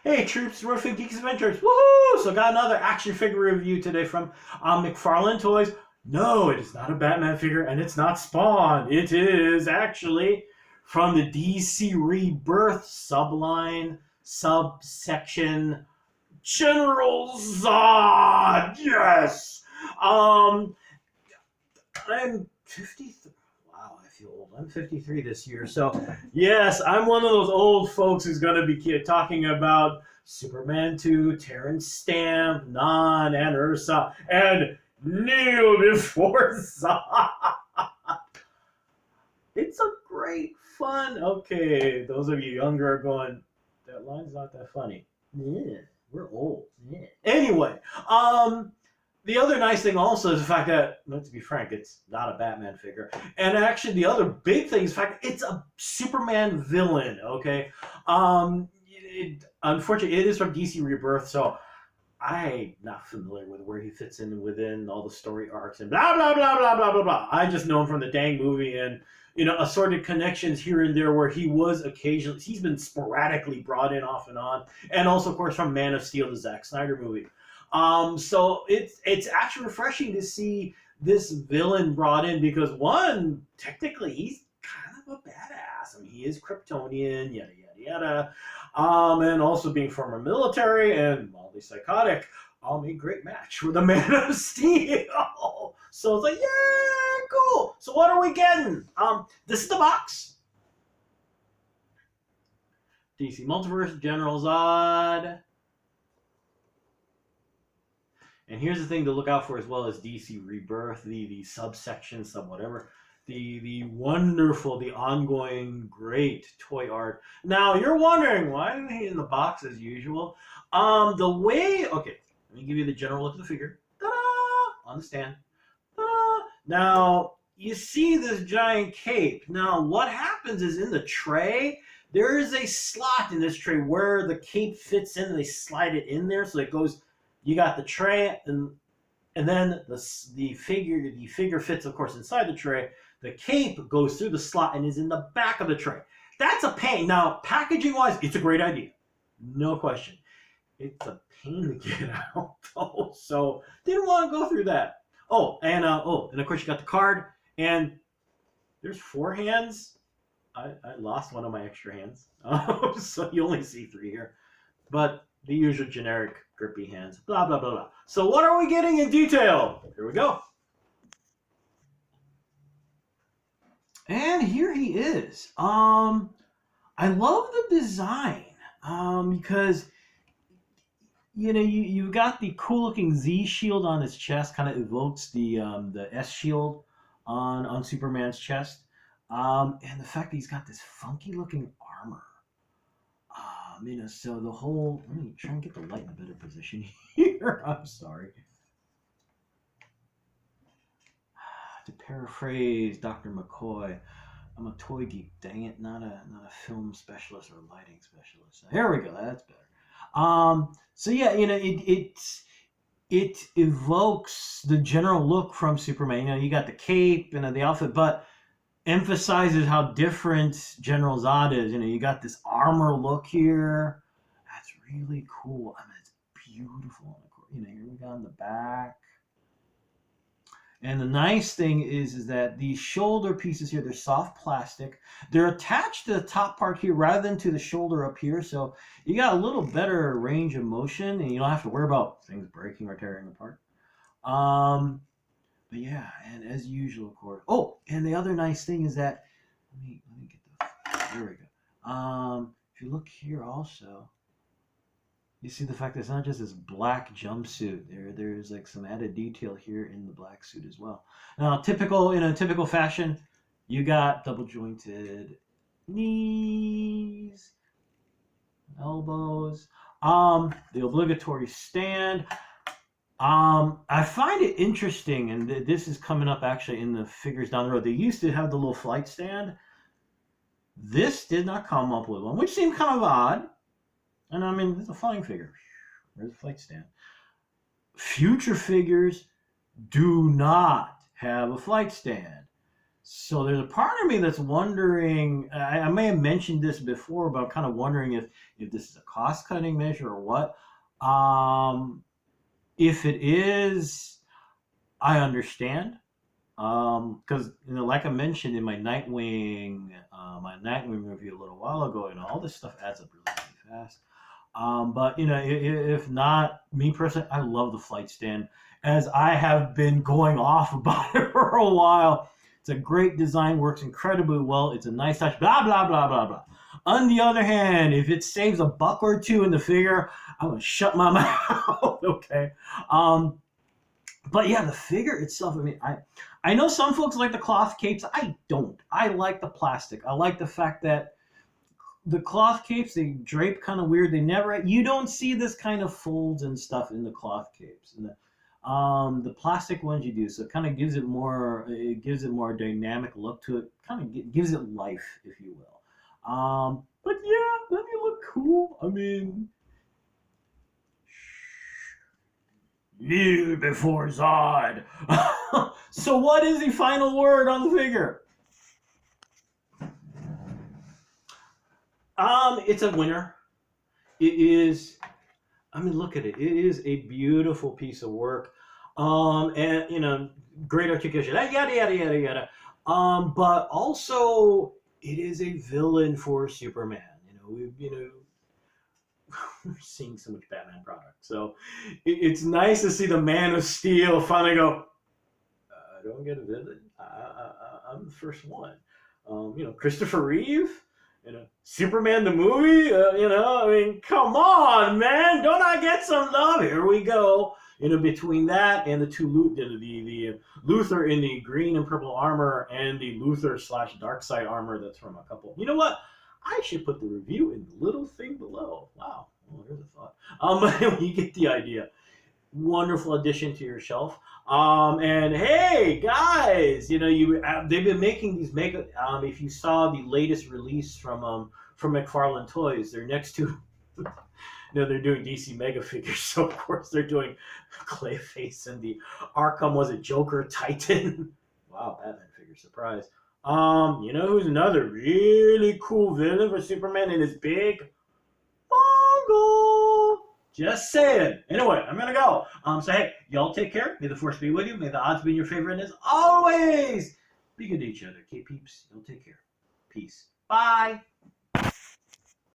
Hey troops, Roofing Geeks Adventures, woohoo! So got another action figure review today from McFarlane Toys. No, it is not a Batman figure, and it's not Spawn. It is actually from the DC Rebirth subline, subsection, General Zod! Yes! I'm 53. Wow, I feel old. I'm 53 this year. So, yes, I'm one of those old folks who's going to be talking about Superman 2, Terrence Stamp, Nan, and Ursa, and kneel before Zod. It's a great fun. Okay, those of you younger are going, that line's not that funny. Yeah, we're old. Yeah. Anyway, the other nice thing also is the fact that, let's be frank, it's not a Batman figure. And actually, the other big thing is the fact that it's a Superman villain, okay? Unfortunately, it is from DC Rebirth, so I'm not familiar with where he fits in within all the story arcs and blah, blah, blah, blah, blah, blah, blah. I just know him from the dang movie and, assorted connections here and there where he was occasionally, he's been sporadically brought in off and on. And also, of course, from Man of Steel, the Zack Snyder movie. So it's actually refreshing to see this villain brought in because one, technically he's kind of a badass. I mean, he is Kryptonian, yada yada yada, and also being former military and mildly psychotic. A great match with the Man of Steel. So it's like, yeah, cool. So what are we getting? This is the box. DC Multiverse, General Zod. And here's the thing to look out for as well as DC Rebirth, the subsection, sub whatever, the wonderful, the ongoing great toy art. Now you're wondering why is he in the box as usual? Okay, let me give you the general look of the figure. Ta-da! On the stand. Ta-da! Now you see this giant cape. Now what happens is in the tray. There is a slot in this tray where the cape fits in. And they slide it in there so it goes. You got the tray, and then the figure fits, of course, inside the tray. The cape goes through the slot and is in the back of the tray. That's a pain. Now, packaging-wise, it's a great idea. No question. It's a pain to get out, though, so didn't want to go through that. And of course, you got the card, and there's 4 hands. I lost one of my extra hands, so you only see 3 here. But the usual generic grippy hands, blah, blah, blah, blah. So what are we getting in detail? Here we go. And here he is. I love the design because, you've got the cool-looking Z shield on his chest, kind of evokes the S shield on Superman's chest. And the fact that he's got this funky-looking armor. So the whole, let me try and get the light in a better position here. I'm sorry. To paraphrase Dr. McCoy, I'm a toy geek, dang it, not a film specialist or lighting specialist. So here we go, that's better. So yeah, it evokes the general look from Superman. You got the cape and the outfit, but emphasizes how different General Zod is. You got this armor look here. That's really cool. It's beautiful. Here we go on the back. And the nice thing is that these shoulder pieces here, they're soft plastic. They're attached to the top part here rather than to the shoulder up here. So you got a little better range of motion and you don't have to worry about things breaking or tearing apart. But yeah, and as usual, of course. Oh, and the other nice thing is that let me get there we go. If you look here also, you see the fact that it's not just this black jumpsuit. There's like some added detail here in the black suit as well. Now, in a typical fashion, you got double jointed knees, elbows, the obligatory stand. I find it interesting, and this is coming up actually in the figures down the road. They used to have the little flight stand. This did not come up with one, which seemed kind of odd. And it's a flying figure. Where's the flight stand? Future figures do not have a flight stand. So there's a part of me that's wondering. I may have mentioned this before, but I'm kind of wondering if this is a cost cutting measure or what. Um, if it is, I understand. Because like I mentioned in my Nightwing review a little while ago, all this stuff adds up really, really fast. But if not, me personally, I love the flight stand, as I have been going off about it for a while. It's a great design, works incredibly well. It's a nice touch. Blah blah blah blah blah. On the other hand, if it saves a buck or two in the figure, I'm gonna shut my mouth. Okay. Um, but yeah, the figure itself. I mean, I know some folks like the cloth capes. I don't. I like the plastic. I like the fact that the cloth capes, they drape kind of weird. You don't see this kind of folds and stuff in the cloth capes. And the plastic ones you do, so it kind of gives it more dynamic look to it. Kind of gives it life, if you will. But yeah, doesn't it look cool? I mean, kneel before Zod. So what is the final word on the figure? It's a winner. It is. I mean, look at it. It is a beautiful piece of work. And great articulation. Yada yada yada yada. But also it is a villain for Superman. We're seeing so much Batman product, so it's nice to see the Man of Steel finally go. I don't get a villain. I'm the first one. Christopher Reeve. Superman the movie. I mean, come on, man! Don't I get some love? Here we go. Between that and the Luthor in the green and purple armor and the Luthor / Darkseid armor that's from a couple. You know what? I should put the review in the little thing below. Wow. Well, here's a thought. You get the idea. Wonderful addition to your shelf. And hey, guys, they've been making these mega. If you saw the latest release from McFarlane Toys, they're next to. They're doing DC Mega figures, so of course they're doing Clayface and the Arkham. Was it Joker Titan? Wow, Batman figure, surprise. Who's another really cool villain for Superman and is big? Mongo. Just saying. Anyway, I'm gonna go. So hey, y'all take care. May the force be with you. May the odds be in your favor. And as always, be good to each other. Okay, peeps. Y'all take care. Peace. Bye.